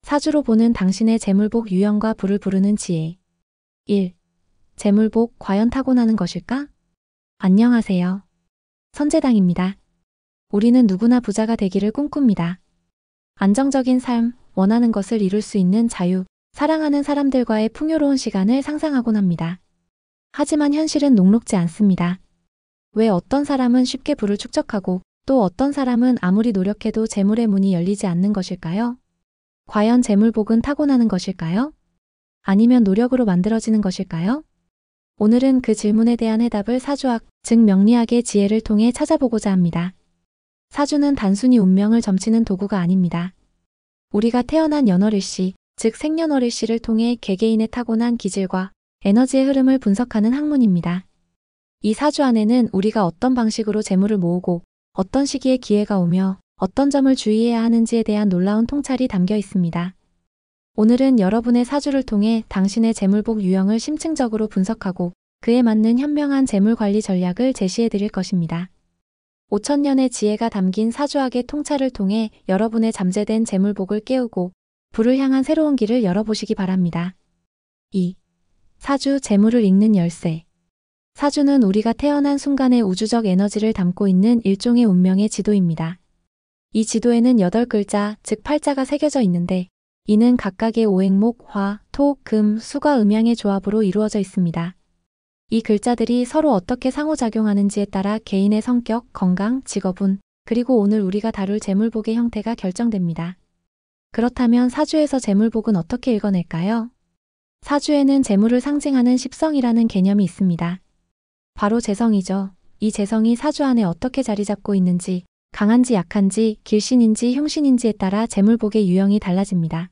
사주로 보는 당신의 재물복 유형과 불을 부르는 지혜. 1. 재물복 과연 타고나는 것일까? 안녕하세요. 선재당입니다. 우리는 누구나 부자가 되기를 꿈꿉니다. 안정적인 삶, 원하는 것을 이룰 수 있는 자유, 사랑하는 사람들과의 풍요로운 시간을 상상하곤 합니다. 하지만 현실은 녹록지 않습니다. 왜 어떤 사람은 쉽게 부를 축적하고 또 어떤 사람은 아무리 노력해도 재물의 문이 열리지 않는 것일까요? 과연 재물복은 타고나는 것일까요? 아니면 노력으로 만들어지는 것일까요? 오늘은 그 질문에 대한 해답을 사주학, 즉 명리학의 지혜를 통해 찾아보고자 합니다. 사주는 단순히 운명을 점치는 도구가 아닙니다. 우리가 태어난 연월일시, 즉 생년월일시를 통해 개개인의 타고난 기질과 에너지의 흐름을 분석하는 학문입니다. 이 사주 안에는 우리가 어떤 방식으로 재물을 모으고 어떤 시기에 기회가 오며 어떤 점을 주의해야 하는지에 대한 놀라운 통찰이 담겨 있습니다. 오늘은 여러분의 사주를 통해 당신의 재물복 유형을 심층적으로 분석하고 그에 맞는 현명한 재물관리 전략을 제시해 드릴 것입니다. 5000년의 지혜가 담긴 사주학의 통찰을 통해 여러분의 잠재된 재물복을 깨우고 불을 향한 새로운 길을 열어보시기 바랍니다. 2. 사주 재물을 읽는 열쇠. 사주는 우리가 태어난 순간의 우주적 에너지를 담고 있는 일종의 운명의 지도입니다. 이 지도에는 8글자, 즉 8자가 새겨져 있는데 이는 각각의 오행목, 화, 토, 금, 수과 음양의 조합으로 이루어져 있습니다. 이 글자들이 서로 어떻게 상호작용하는지에 따라 개인의 성격, 건강, 직업운, 그리고 오늘 우리가 다룰 재물복의 형태가 결정됩니다. 그렇다면 사주에서 재물복은 어떻게 읽어낼까요? 사주에는 재물을 상징하는 십성이라는 개념이 있습니다. 바로 재성이죠. 이 재성이 사주 안에 어떻게 자리 잡고 있는지, 강한지 약한지, 길신인지 흉신인지에 따라 재물복의 유형이 달라집니다.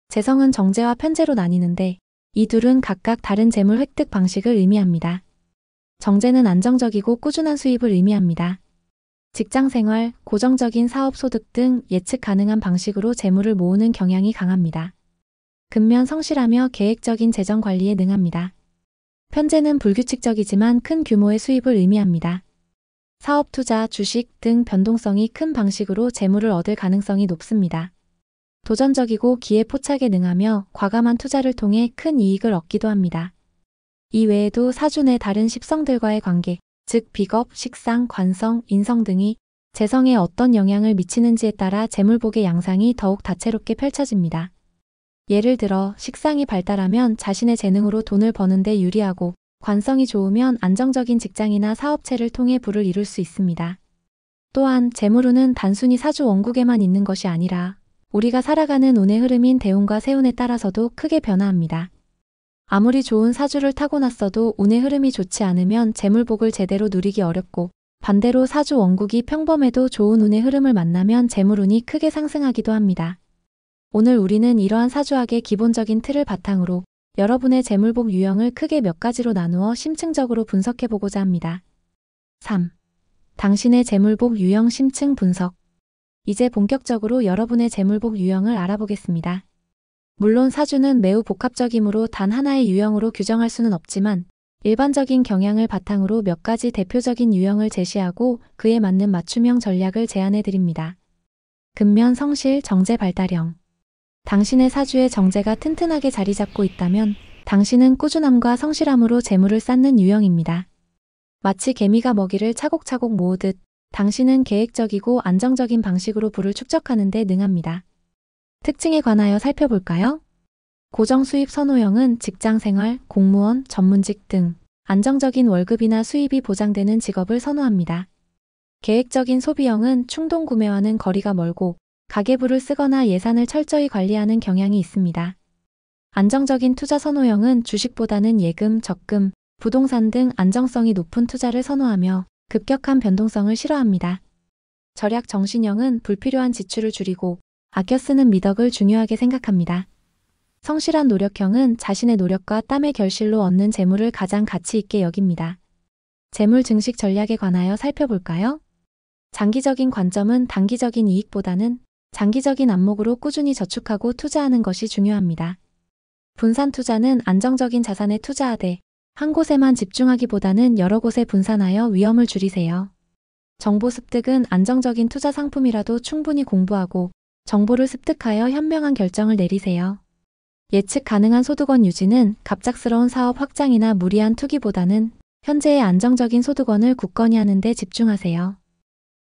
재성은 정제와 편제로 나뉘는데 이 둘은 각각 다른 재물 획득 방식을 의미합니다. 정제는 안정적이고 꾸준한 수입을 의미합니다. 직장생활, 고정적인 사업 소득 등 예측 가능한 방식으로 재물을 모으는 경향이 강합니다. 근면 성실하며 계획적인 재정 관리에 능합니다. 편제는 불규칙적이지만 큰 규모의 수입을 의미합니다. 사업 투자, 주식 등 변동성이 큰 방식으로 재물을 얻을 가능성이 높습니다. 도전적이고 기회 포착에 능하며 과감한 투자를 통해 큰 이익을 얻기도 합니다. 이 외에도 사주 내 다른 십성들과의 관계, 즉 비겁, 식상, 관성, 인성 등이 재성에 어떤 영향을 미치는지에 따라 재물복의 양상이 더욱 다채롭게 펼쳐집니다. 예를 들어 식상이 발달하면 자신의 재능으로 돈을 버는 데 유리하고 관성이 좋으면 안정적인 직장이나 사업체를 통해 부를 이룰 수 있습니다. 또한 재물운은 단순히 사주 원국에만 있는 것이 아니라 우리가 살아가는 운의 흐름인 대운과 세운에 따라서도 크게 변화합니다. 아무리 좋은 사주를 타고났어도 운의 흐름이 좋지 않으면 재물복을 제대로 누리기 어렵고 반대로 사주 원국이 평범해도 좋은 운의 흐름을 만나면 재물운이 크게 상승하기도 합니다. 오늘 우리는 이러한 사주학의 기본적인 틀을 바탕으로 여러분의 재물복 유형을 크게 몇 가지로 나누어 심층적으로 분석해 보고자 합니다. 3. 당신의 재물복 유형 심층 분석. 이제 본격적으로 여러분의 재물복 유형을 알아보겠습니다. 물론 사주는 매우 복합적이므로 단 하나의 유형으로 규정할 수는 없지만 일반적인 경향을 바탕으로 몇 가지 대표적인 유형을 제시하고 그에 맞는 맞춤형 전략을 제안해 드립니다. 근면 성실 정제 발달형. 당신의 사주에 정제가 튼튼하게 자리 잡고 있다면 당신은 꾸준함과 성실함으로 재물을 쌓는 유형입니다. 마치 개미가 먹이를 차곡차곡 모으듯 당신은 계획적이고 안정적인 방식으로 부를 축적하는 데 능합니다. 특징에 관하여 살펴볼까요? 고정 수입 선호형은 직장생활, 공무원, 전문직 등 안정적인 월급이나 수입이 보장되는 직업을 선호합니다. 계획적인 소비형은 충동 구매와는 거리가 멀고 가계부를 쓰거나 예산을 철저히 관리하는 경향이 있습니다. 안정적인 투자 선호형은 주식보다는 예금, 적금, 부동산 등 안정성이 높은 투자를 선호하며 급격한 변동성을 싫어합니다. 절약 정신형은 불필요한 지출을 줄이고 아껴 쓰는 미덕을 중요하게 생각합니다. 성실한 노력형은 자신의 노력과 땀의 결실로 얻는 재물을 가장 가치 있게 여깁니다. 재물 증식 전략에 관하여 살펴볼까요? 장기적인 관점은 단기적인 이익보다는 장기적인 안목으로 꾸준히 저축하고 투자하는 것이 중요합니다. 분산 투자는 안정적인 자산에 투자하되 한 곳에만 집중하기보다는 여러 곳에 분산하여 위험을 줄이세요. 정보 습득은 안정적인 투자 상품이라도 충분히 공부하고 정보를 습득하여 현명한 결정을 내리세요. 예측 가능한 소득원 유지는 갑작스러운 사업 확장이나 무리한 투기보다는 현재의 안정적인 소득원을 굳건히 하는 데 집중하세요.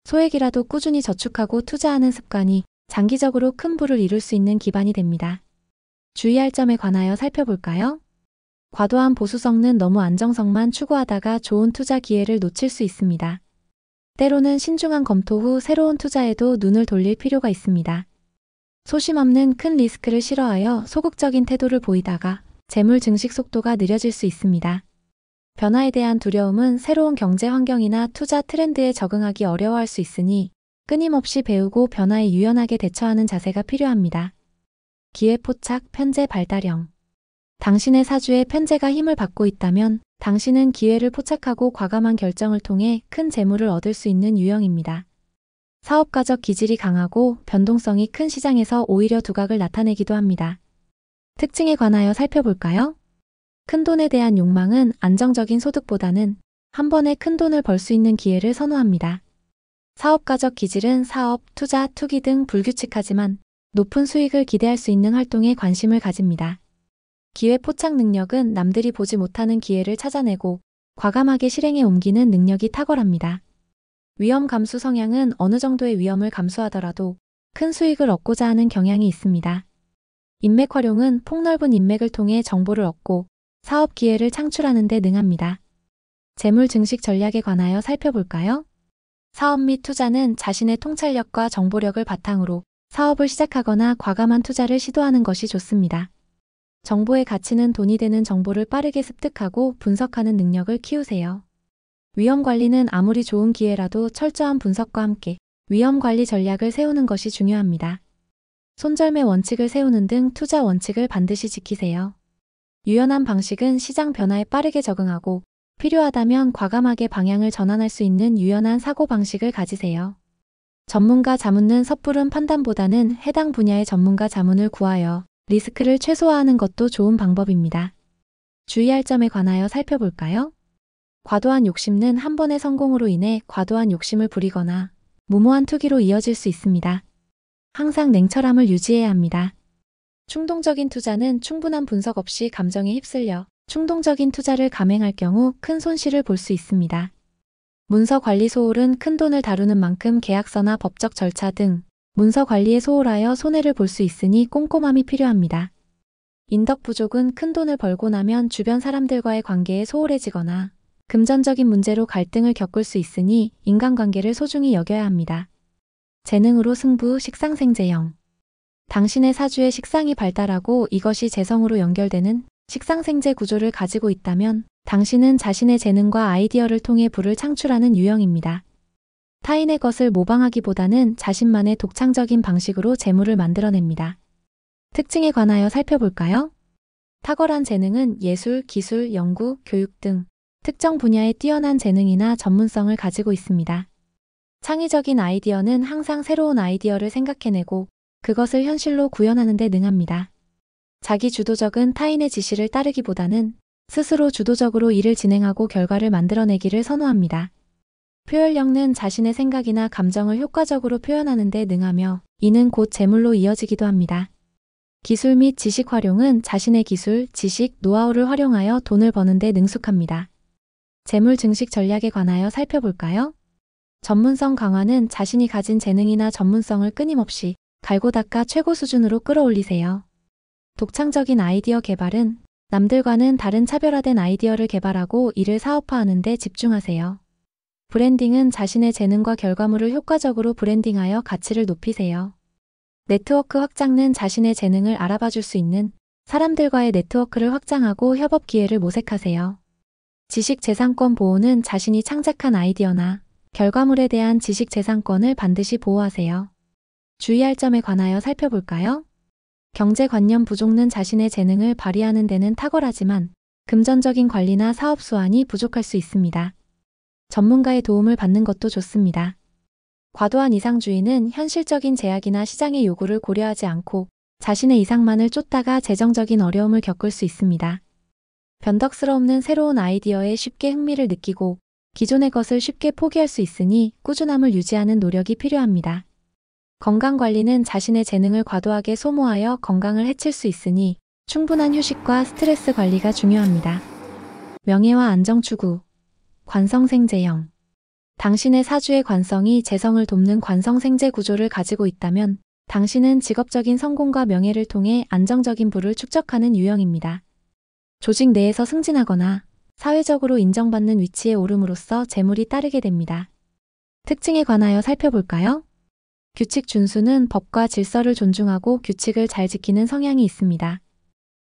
소액이라도 꾸준히 저축하고 투자하는 습관이 장기적으로 큰 부를 이룰 수 있는 기반이 됩니다. 주의할 점에 관하여 살펴볼까요? 과도한 보수성은 너무 안정성만 추구하다가 좋은 투자 기회를 놓칠 수 있습니다. 때로는 신중한 검토 후 새로운 투자에도 눈을 돌릴 필요가 있습니다. 소심 없는 큰 리스크를 싫어하여 소극적인 태도를 보이다가 재물 증식 속도가 느려질 수 있습니다. 변화에 대한 두려움은 새로운 경제 환경이나 투자 트렌드에 적응하기 어려워할 수 있으니 끊임없이 배우고 변화에 유연하게 대처하는 자세가 필요합니다. 기회 포착, 편재 발달형. 당신의 사주에 편재가 힘을 받고 있다면 당신은 기회를 포착하고 과감한 결정을 통해 큰 재물을 얻을 수 있는 유형입니다. 사업가적 기질이 강하고 변동성이 큰 시장에서 오히려 두각을 나타내기도 합니다. 특징에 관하여 살펴볼까요? 큰돈에 대한 욕망은 안정적인 소득보다는 한 번에 큰돈을 벌 수 있는 기회를 선호합니다. 사업가적 기질은 사업, 투자, 투기 등 불규칙하지만 높은 수익을 기대할 수 있는 활동에 관심을 가집니다. 기회 포착 능력은 남들이 보지 못하는 기회를 찾아내고 과감하게 실행에 옮기는 능력이 탁월합니다. 위험 감수 성향은 어느 정도의 위험을 감수하더라도 큰 수익을 얻고자 하는 경향이 있습니다. 인맥 활용은 폭넓은 인맥을 통해 정보를 얻고 사업 기회를 창출하는 데 능합니다. 재물 증식 전략에 관하여 살펴볼까요? 사업 및 투자는 자신의 통찰력과 정보력을 바탕으로 사업을 시작하거나 과감한 투자를 시도하는 것이 좋습니다. 정보의 가치는 돈이 되는 정보를 빠르게 습득하고 분석하는 능력을 키우세요. 위험 관리는 아무리 좋은 기회라도 철저한 분석과 함께 위험 관리 전략을 세우는 것이 중요합니다. 손절매 원칙을 세우는 등 투자 원칙을 반드시 지키세요. 유연한 방식은 시장 변화에 빠르게 적응하고 필요하다면 과감하게 방향을 전환할 수 있는 유연한 사고방식을 가지세요. 전문가 자문은 섣부른 판단보다는 해당 분야의 전문가 자문을 구하여 리스크를 최소화하는 것도 좋은 방법입니다. 주의할 점에 관하여 살펴볼까요? 과도한 욕심은 한 번의 성공으로 인해 과도한 욕심을 부리거나 무모한 투기로 이어질 수 있습니다. 항상 냉철함을 유지해야 합니다. 충동적인 투자는 충분한 분석 없이 감정에 휩쓸려 충동적인 투자를 감행할 경우 큰 손실을 볼 수 있습니다. 문서 관리 소홀은 큰 돈을 다루는 만큼 계약서나 법적 절차 등 문서 관리에 소홀하여 손해를 볼 수 있으니 꼼꼼함이 필요합니다. 인덕 부족은 큰 돈을 벌고 나면 주변 사람들과의 관계에 소홀해지거나 금전적인 문제로 갈등을 겪을 수 있으니 인간관계를 소중히 여겨야 합니다. 재능으로 승부, 식상생재형. 당신의 사주에 식상이 발달하고 이것이 재성으로 연결되는 식상생재 구조를 가지고 있다면 당신은 자신의 재능과 아이디어를 통해 부를 창출하는 유형입니다. 타인의 것을 모방하기보다는 자신만의 독창적인 방식으로 재물을 만들어냅니다. 특징에 관하여 살펴볼까요? 탁월한 재능은 예술, 기술, 연구, 교육 등 특정 분야에 뛰어난 재능이나 전문성을 가지고 있습니다. 창의적인 아이디어는 항상 새로운 아이디어를 생각해내고 그것을 현실로 구현하는 데 능합니다. 자기 주도적은 타인의 지시를 따르기보다는 스스로 주도적으로 일을 진행하고 결과를 만들어내기를 선호합니다. 표현력은 자신의 생각이나 감정을 효과적으로 표현하는 데 능하며 이는 곧 재물로 이어지기도 합니다. 기술 및 지식 활용은 자신의 기술, 지식, 노하우를 활용하여 돈을 버는 데 능숙합니다. 재물 증식 전략에 관하여 살펴볼까요? 전문성 강화는 자신이 가진 재능이나 전문성을 끊임없이 갈고 닦아 최고 수준으로 끌어올리세요. 독창적인 아이디어 개발은 남들과는 다른 차별화된 아이디어를 개발하고 이를 사업화하는 데 집중하세요. 브랜딩은 자신의 재능과 결과물을 효과적으로 브랜딩하여 가치를 높이세요. 네트워크 확장은 자신의 재능을 알아봐 줄 수 있는 사람들과의 네트워크를 확장하고 협업 기회를 모색하세요. 지식재산권 보호는 자신이 창작한 아이디어나 결과물에 대한 지식재산권을 반드시 보호하세요. 주의할 점에 관하여 살펴볼까요? 경제관념 부족은 자신의 재능을 발휘하는 데는 탁월하지만 금전적인 관리나 사업 수완이 부족할 수 있습니다. 전문가의 도움을 받는 것도 좋습니다. 과도한 이상주의는 현실적인 제약이나 시장의 요구를 고려하지 않고 자신의 이상만을 쫓다가 재정적인 어려움을 겪을 수 있습니다. 변덕스러움은 새로운 아이디어에 쉽게 흥미를 느끼고 기존의 것을 쉽게 포기할 수 있으니 꾸준함을 유지하는 노력이 필요합니다. 건강관리는 자신의 재능을 과도하게 소모하여 건강을 해칠 수 있으니 충분한 휴식과 스트레스 관리가 중요합니다. 명예와 안정 추구. 관성생재형. 당신의 사주의 관성이 재성을 돕는 관성생재 구조를 가지고 있다면 당신은 직업적인 성공과 명예를 통해 안정적인 부를 축적하는 유형입니다. 조직 내에서 승진하거나 사회적으로 인정받는 위치에 오름으로써 재물이 따르게 됩니다. 특징에 관하여 살펴볼까요? 규칙 준수는 법과 질서를 존중하고 규칙을 잘 지키는 성향이 있습니다.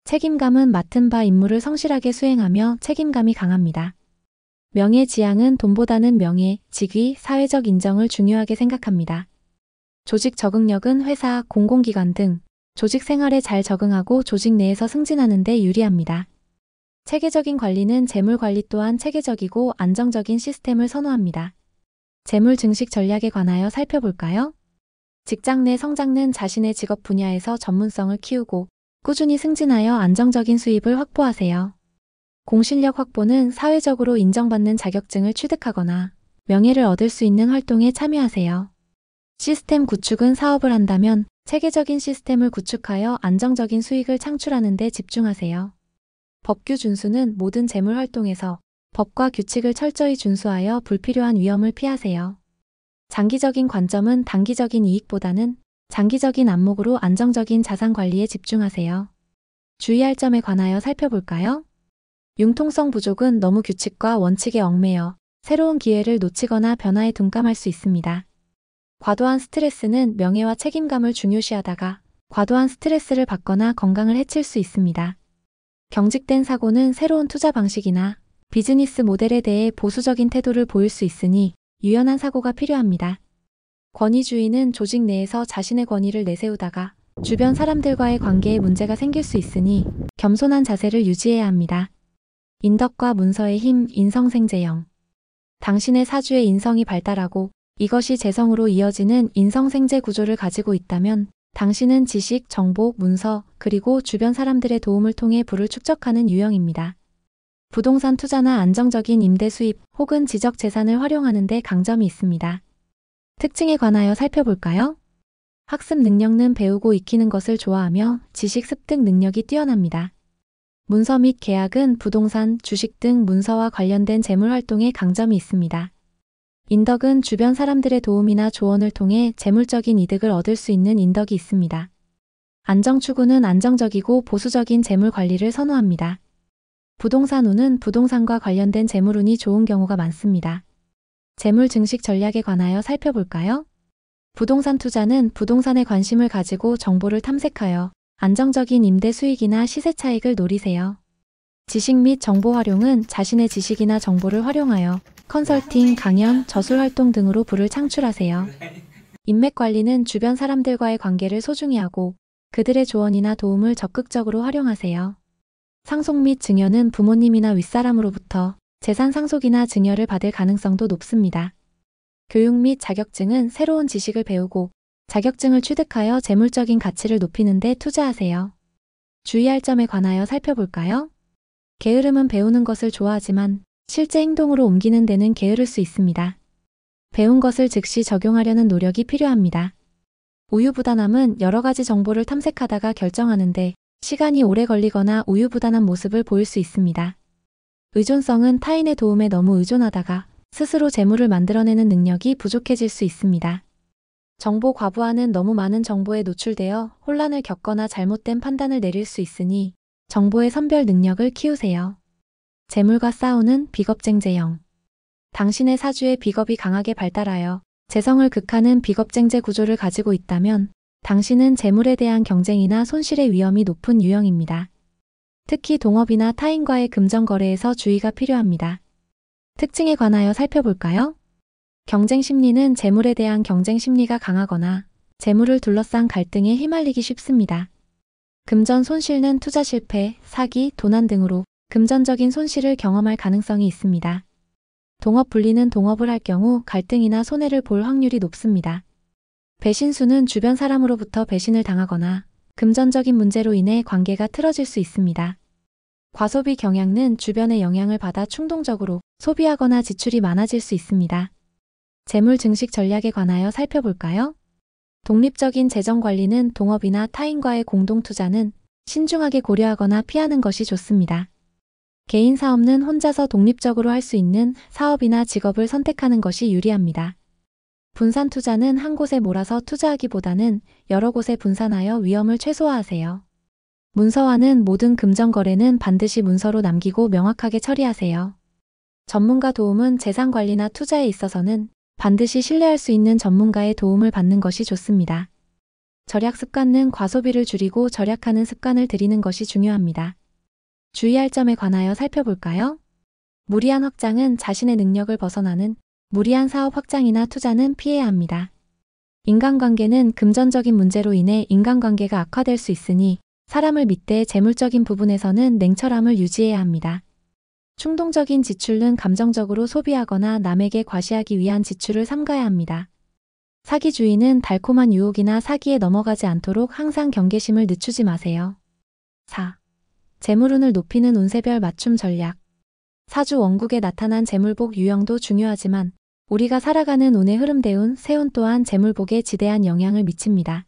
책임감은 맡은 바 임무를 성실하게 수행하며 책임감이 강합니다. 명예 지향은 돈보다는 명예, 직위, 사회적 인정을 중요하게 생각합니다. 조직 적응력은 회사, 공공기관 등 조직 생활에 잘 적응하고 조직 내에서 승진하는 데 유리합니다. 체계적인 관리는 재물 관리 또한 체계적이고 안정적인 시스템을 선호합니다. 재물 증식 전략에 관하여 살펴볼까요? 직장 내 성장은 자신의 직업 분야에서 전문성을 키우고 꾸준히 승진하여 안정적인 수입을 확보하세요. 공실력 확보는 사회적으로 인정받는 자격증을 취득하거나 명예를 얻을 수 있는 활동에 참여하세요. 시스템 구축은 사업을 한다면 체계적인 시스템을 구축하여 안정적인 수익을 창출하는 데 집중하세요. 법규 준수는 모든 재물 활동에서 법과 규칙을 철저히 준수하여 불필요한 위험을 피하세요. 장기적인 관점은 단기적인 이익보다는 장기적인 안목으로 안정적인 자산 관리에 집중하세요. 주의할 점에 관하여 살펴볼까요? 융통성 부족은 너무 규칙과 원칙에 얽매여 새로운 기회를 놓치거나 변화에 둔감할 수 있습니다. 과도한 스트레스는 명예와 책임감을 중요시하다가 과도한 스트레스를 받거나 건강을 해칠 수 있습니다. 경직된 사고는 새로운 투자 방식이나 비즈니스 모델에 대해 보수적인 태도를 보일 수 있으니 유연한 사고가 필요합니다. 권위주의는 조직 내에서 자신의 권위를 내세우다가 주변 사람들과의 관계에 문제가 생길 수 있으니 겸손한 자세를 유지해야 합니다. 인덕과 문서의 힘, 인성생재형. 당신의 사주의 인성이 발달하고 이것이 재성으로 이어지는 인성생재 구조를 가지고 있다면 당신은 지식, 정보, 문서, 그리고 주변 사람들의 도움을 통해 부를 축적하는 유형입니다. 부동산 투자나 안정적인 임대 수입 혹은 지적 재산을 활용하는 데 강점이 있습니다. 특징에 관하여 살펴볼까요? 학습 능력은 배우고 익히는 것을 좋아하며 지식 습득 능력이 뛰어납니다. 문서 및 계약은 부동산, 주식 등 문서와 관련된 재물 활동에 강점이 있습니다. 인덕은 주변 사람들의 도움이나 조언을 통해 재물적인 이득을 얻을 수 있는 인덕이 있습니다. 안정 추구는 안정적이고 보수적인 재물 관리를 선호합니다. 부동산 운은 부동산과 관련된 재물운이 좋은 경우가 많습니다. 재물 증식 전략에 관하여 살펴볼까요? 부동산 투자는 부동산에 관심을 가지고 정보를 탐색하여 안정적인 임대 수익이나 시세 차익을 노리세요. 지식 및 정보 활용은 자신의 지식이나 정보를 활용하여 컨설팅, 강연, 저술 활동 등으로 부를 창출하세요. 인맥 관리는 주변 사람들과의 관계를 소중히 하고 그들의 조언이나 도움을 적극적으로 활용하세요. 상속 및 증여는 부모님이나 윗사람으로부터 재산 상속이나 증여를 받을 가능성도 높습니다. 교육 및 자격증은 새로운 지식을 배우고 자격증을 취득하여 재물적인 가치를 높이는 데 투자하세요. 주의할 점에 관하여 살펴볼까요? 게으름은 배우는 것을 좋아하지만 실제 행동으로 옮기는 데는 게으를 수 있습니다. 배운 것을 즉시 적용하려는 노력이 필요합니다. 우유부단함은 여러 가지 정보를 탐색하다가 결정하는데 시간이 오래 걸리거나 우유부단한 모습을 보일 수 있습니다. 의존성은 타인의 도움에 너무 의존하다가 스스로 재물을 만들어내는 능력이 부족해질 수 있습니다. 정보 과부하는 너무 많은 정보에 노출되어 혼란을 겪거나 잘못된 판단을 내릴 수 있으니 정보의 선별 능력을 키우세요. 재물과 싸우는 비겁쟁제형. 당신의 사주에 비겁이 강하게 발달하여 재성을 극하는 비겁쟁제 구조를 가지고 있다면 당신은 재물에 대한 경쟁이나 손실의 위험이 높은 유형입니다. 특히 동업이나 타인과의 금전 거래에서 주의가 필요합니다. 특징에 관하여 살펴볼까요? 경쟁 심리는 재물에 대한 경쟁 심리가 강하거나 재물을 둘러싼 갈등에 휘말리기 쉽습니다. 금전 손실은 투자 실패, 사기, 도난 등으로 금전적인 손실을 경험할 가능성이 있습니다. 동업 분리는 동업을 할 경우 갈등이나 손해를 볼 확률이 높습니다. 배신수는 주변 사람으로부터 배신을 당하거나 금전적인 문제로 인해 관계가 틀어질 수 있습니다. 과소비 경향은 주변의 영향을 받아 충동적으로 소비하거나 지출이 많아질 수 있습니다. 재물 증식 전략에 관하여 살펴볼까요? 독립적인 재정 관리는 동업이나 타인과의 공동 투자는 신중하게 고려하거나 피하는 것이 좋습니다. 개인 사업은 혼자서 독립적으로 할 수 있는 사업이나 직업을 선택하는 것이 유리합니다. 분산 투자는 한 곳에 몰아서 투자하기보다는 여러 곳에 분산하여 위험을 최소화하세요. 문서화는 모든 금전 거래는 반드시 문서로 남기고 명확하게 처리하세요. 전문가 도움은 재산 관리나 투자에 있어서는 반드시 신뢰할 수 있는 전문가의 도움을 받는 것이 좋습니다. 절약 습관은 과소비를 줄이고 절약하는 습관을 들이는 것이 중요합니다. 주의할 점에 관하여 살펴볼까요? 무리한 확장은 자신의 능력을 벗어나는 무리한 사업 확장이나 투자는 피해야 합니다. 인간관계는 금전적인 문제로 인해 인간관계가 악화될 수 있으니 사람을 믿되 재물적인 부분에서는 냉철함을 유지해야 합니다. 충동적인 지출은 감정적으로 소비하거나 남에게 과시하기 위한 지출을 삼가야 합니다. 사기주의는 달콤한 유혹이나 사기에 넘어가지 않도록 항상 경계심을 늦추지 마세요. 4. 재물운을 높이는 운세별 맞춤 전략. 사주 원국에 나타난 재물복 유형도 중요하지만 우리가 살아가는 운의 흐름대운 세운 또한 재물복에 지대한 영향을 미칩니다.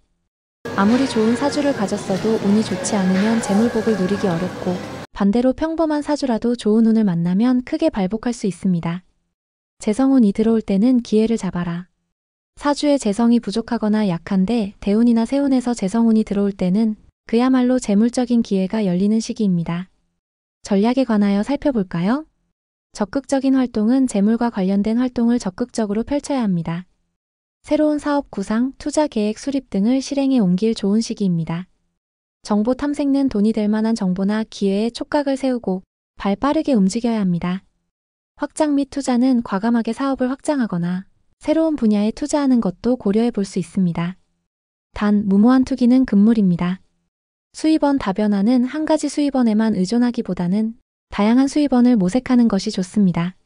아무리 좋은 사주를 가졌어도 운이 좋지 않으면 재물복을 누리기 어렵고 반대로 평범한 사주라도 좋은 운을 만나면 크게 발복할 수 있습니다. 재성운이 들어올 때는 기회를 잡아라. 사주의 재성이 부족하거나 약한데 대운이나 세운에서 재성운이 들어올 때는 그야말로 재물적인 기회가 열리는 시기입니다. 전략에 관하여 살펴볼까요? 적극적인 활동은 재물과 관련된 활동을 적극적으로 펼쳐야 합니다. 새로운 사업 구상, 투자 계획 수립 등을 실행에 옮길 좋은 시기입니다. 정보 탐색는 돈이 될 만한 정보나 기회에 촉각을 세우고 발 빠르게 움직여야 합니다. 확장 및 투자는 과감하게 사업을 확장하거나 새로운 분야에 투자하는 것도 고려해 볼 수 있습니다. 단, 무모한 투기는 금물입니다. 수입원 다변화는 한 가지 수입원에만 의존하기보다는 다양한 수입원을 모색하는 것이 좋습니다.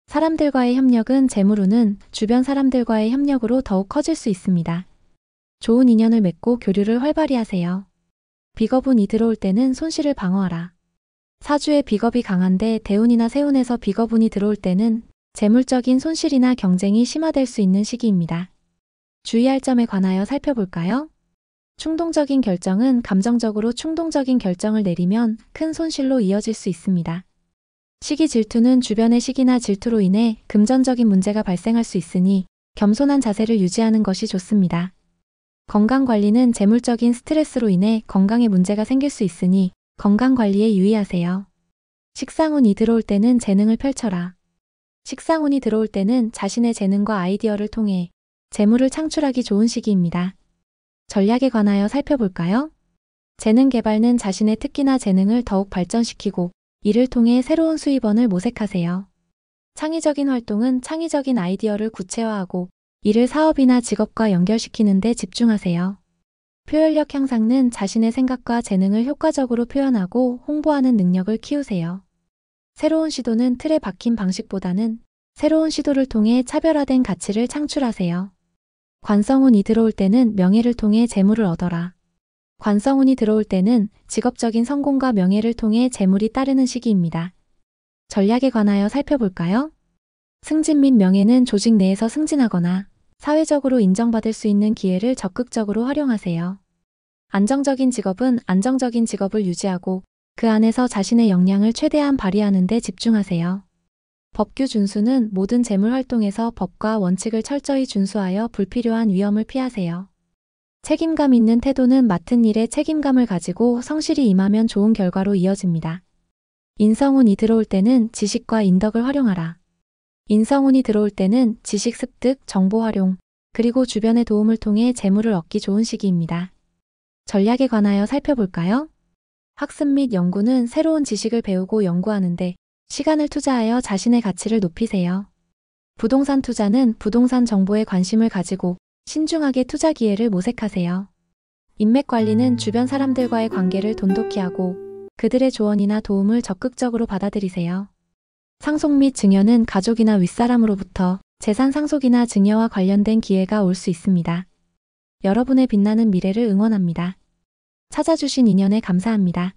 사람들과의 협력은 재물운은 주변 사람들과의 협력으로 더욱 커질 수 있습니다. 좋은 인연을 맺고 교류를 활발히 하세요. 비겁운이 들어올 때는 손실을 방어하라. 사주에 비겁이 강한데 대운이나 세운에서 비겁운이 들어올 때는 재물적인 손실이나 경쟁이 심화될 수 있는 시기입니다. 주의할 점에 관하여 살펴볼까요? 충동적인 결정은 감정적으로 충동적인 결정을 내리면 큰 손실로 이어질 수 있습니다. 시기 질투는 주변의 시기나 질투로 인해 금전적인 문제가 발생할 수 있으니 겸손한 자세를 유지하는 것이 좋습니다. 건강관리는 재물적인 스트레스로 인해 건강에 문제가 생길 수 있으니 건강관리에 유의하세요. 식상운이 들어올 때는 재능을 펼쳐라. 식상운이 들어올 때는 자신의 재능과 아이디어를 통해 재물을 창출하기 좋은 시기입니다. 전략에 관하여 살펴볼까요? 재능 개발은 자신의 특기나 재능을 더욱 발전시키고 이를 통해 새로운 수입원을 모색하세요. 창의적인 활동은 창의적인 아이디어를 구체화하고 이를 사업이나 직업과 연결시키는 데 집중하세요. 표현력 향상은 자신의 생각과 재능을 효과적으로 표현하고 홍보하는 능력을 키우세요. 새로운 시도는 틀에 박힌 방식보다는 새로운 시도를 통해 차별화된 가치를 창출하세요. 관성운이 들어올 때는 명예를 통해 재물을 얻어라. 관성운이 들어올 때는 직업적인 성공과 명예를 통해 재물이 따르는 시기입니다. 전략에 관하여 살펴볼까요? 승진 및 명예는 조직 내에서 승진하거나 사회적으로 인정받을 수 있는 기회를 적극적으로 활용하세요. 안정적인 직업은 안정적인 직업을 유지하고 그 안에서 자신의 역량을 최대한 발휘하는 데 집중하세요. 법규 준수는 모든 재물 활동에서 법과 원칙을 철저히 준수하여 불필요한 위험을 피하세요. 책임감 있는 태도는 맡은 일에 책임감을 가지고 성실히 임하면 좋은 결과로 이어집니다. 인성운이 들어올 때는 지식과 인덕을 활용하라. 인성운이 들어올 때는 지식 습득, 정보 활용, 그리고 주변의 도움을 통해 재물을 얻기 좋은 시기입니다. 전략에 관하여 살펴볼까요? 학습 및 연구는 새로운 지식을 배우고 연구하는데 시간을 투자하여 자신의 가치를 높이세요. 부동산 투자는 부동산 정보에 관심을 가지고 신중하게 투자 기회를 모색하세요. 인맥 관리는 주변 사람들과의 관계를 돈독히 하고 그들의 조언이나 도움을 적극적으로 받아들이세요. 상속 및 증여는 가족이나 윗사람으로부터 재산 상속이나 증여와 관련된 기회가 올 수 있습니다. 여러분의 빛나는 미래를 응원합니다. 찾아주신 인연에 감사합니다.